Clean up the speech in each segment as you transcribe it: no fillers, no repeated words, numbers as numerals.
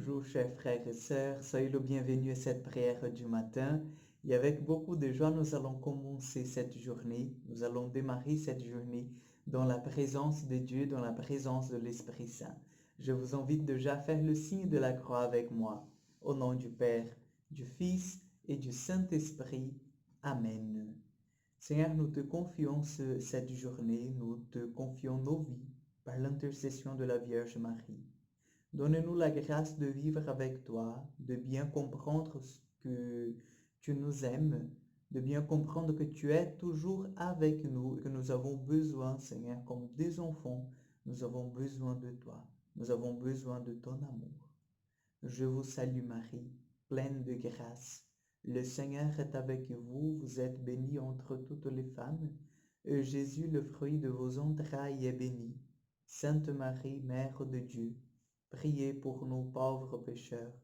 Bonjour chers frères et sœurs, soyez le bienvenu à cette prière du matin et avec beaucoup de joie nous allons commencer cette journée, nous allons démarrer cette journée dans la présence de Dieu, dans la présence de l'Esprit Saint. Je vous invite déjà à faire le signe de la croix avec moi, au nom du Père, du Fils et du Saint-Esprit. Amen. Seigneur, nous te confions cette journée, nous te confions nos vies par l'intercession de la Vierge Marie. Donne-nous la grâce de vivre avec toi, de bien comprendre que tu nous aimes, de bien comprendre que tu es toujours avec nous et que nous avons besoin, Seigneur, comme des enfants, nous avons besoin de toi, nous avons besoin de ton amour. Je vous salue Marie, pleine de grâce. Le Seigneur est avec vous, vous êtes bénie entre toutes les femmes, et Jésus, le fruit de vos entrailles, est béni. Sainte Marie, Mère de Dieu, priez pour nous pauvres pécheurs,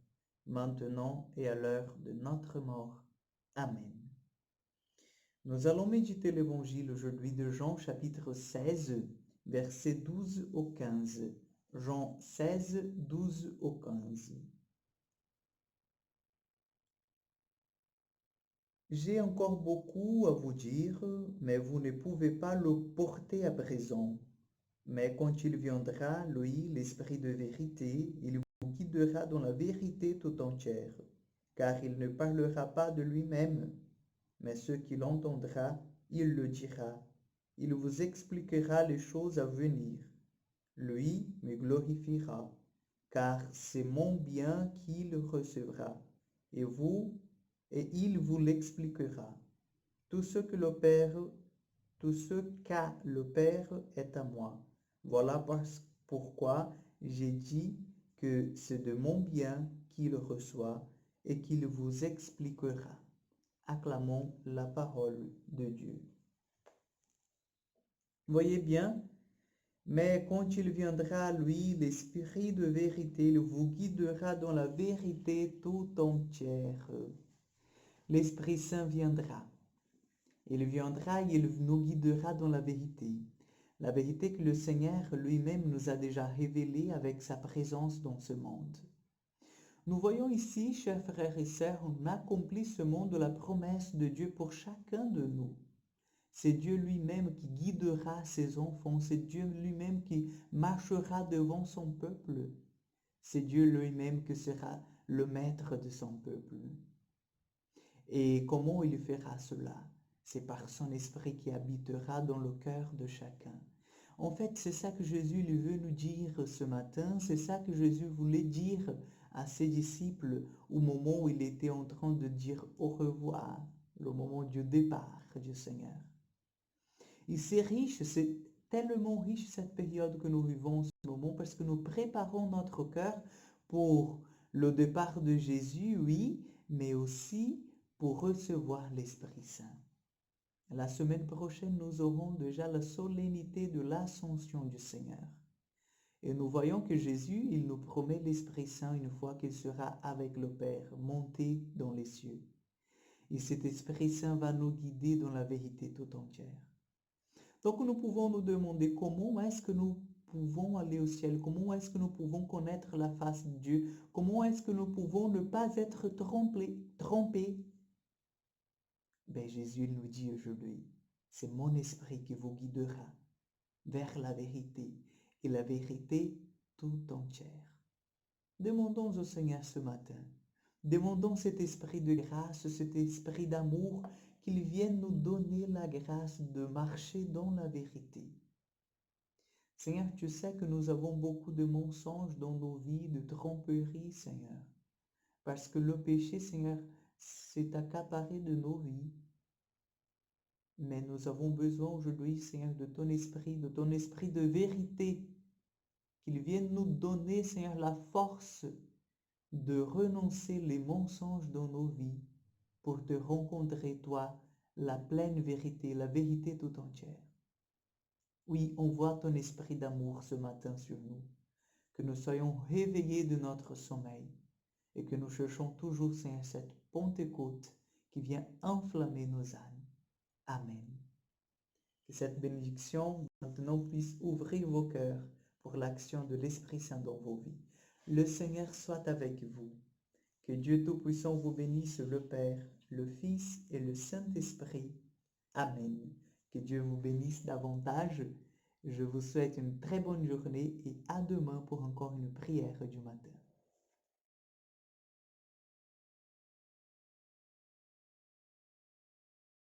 maintenant et à l'heure de notre mort. Amen. Nous allons méditer l'évangile aujourd'hui de Jean chapitre 16, versets 12 au 15. Jean 16, 12 au 15. J'ai encore beaucoup à vous dire, mais vous ne pouvez pas le porter à présent. Mais quand il viendra, lui, l'Esprit de vérité, il vous guidera dans la vérité tout entière, car il ne parlera pas de lui-même, mais ce qu'il entendra, il le dira. Il vous expliquera les choses à venir. Lui me glorifiera, car c'est mon bien qu'il recevra, et il vous l'expliquera. Tout ce que le Père, tout ce qu'a le Père est à moi. Voilà pourquoi j'ai dit que c'est de mon bien qu'il reçoit et qu'il vous expliquera. Acclamons la parole de Dieu. Voyez bien, mais quand il viendra, lui, l'Esprit de vérité, il vous guidera dans la vérité tout entière. L'Esprit Saint viendra. Il viendra et il nous guidera dans la vérité. La vérité que le Seigneur lui-même nous a déjà révélée avec sa présence dans ce monde. Nous voyons ici, chers frères et sœurs, on accomplit ce monde de la promesse de Dieu pour chacun de nous. C'est Dieu lui-même qui guidera ses enfants, c'est Dieu lui-même qui marchera devant son peuple. C'est Dieu lui-même qui sera le maître de son peuple. Et comment il fera cela? C'est par son esprit qui habitera dans le cœur de chacun. En fait, c'est ça que Jésus lui veut nous dire ce matin, c'est ça que Jésus voulait dire à ses disciples au moment où il était en train de dire au revoir, le moment du départ du Seigneur. Et c'est riche, c'est tellement riche cette période que nous vivons en ce moment parce que nous préparons notre cœur pour le départ de Jésus, oui, mais aussi pour recevoir l'Esprit Saint. La semaine prochaine, nous aurons déjà la solennité de l'ascension du Seigneur. Et nous voyons que Jésus, il nous promet l'Esprit Saint une fois qu'il sera avec le Père, monté dans les cieux. Et cet Esprit Saint va nous guider dans la vérité tout entière. Donc nous pouvons nous demander comment est-ce que nous pouvons aller au ciel, comment est-ce que nous pouvons connaître la face de Dieu, comment est-ce que nous pouvons ne pas être trompés. Ben, Jésus nous dit aujourd'hui, c'est mon esprit qui vous guidera vers la vérité et la vérité tout entière. Demandons au Seigneur ce matin, demandons cet esprit de grâce, cet esprit d'amour, qu'il vienne nous donner la grâce de marcher dans la vérité. Seigneur, tu sais que nous avons beaucoup de mensonges dans nos vies, de tromperies, Seigneur, parce que le péché, Seigneur, s'est accaparé de nos vies. Mais nous avons besoin aujourd'hui, Seigneur, de ton esprit de vérité, qu'il vienne nous donner, Seigneur, la force de renoncer les mensonges dans nos vies pour te rencontrer, toi, la pleine vérité, la vérité tout entière. Oui, envoie ton esprit d'amour ce matin sur nous, que nous soyons réveillés de notre sommeil et que nous cherchons toujours, Seigneur, cette Pentecôte qui vient enflammer nos âmes. Amen. Que cette bénédiction maintenant puisse ouvrir vos cœurs pour l'action de l'Esprit Saint dans vos vies. Le Seigneur soit avec vous. Que Dieu Tout-Puissant vous bénisse, le Père, le Fils et le Saint-Esprit. Amen. Que Dieu vous bénisse davantage. Je vous souhaite une très bonne journée et à demain pour encore une prière du matin.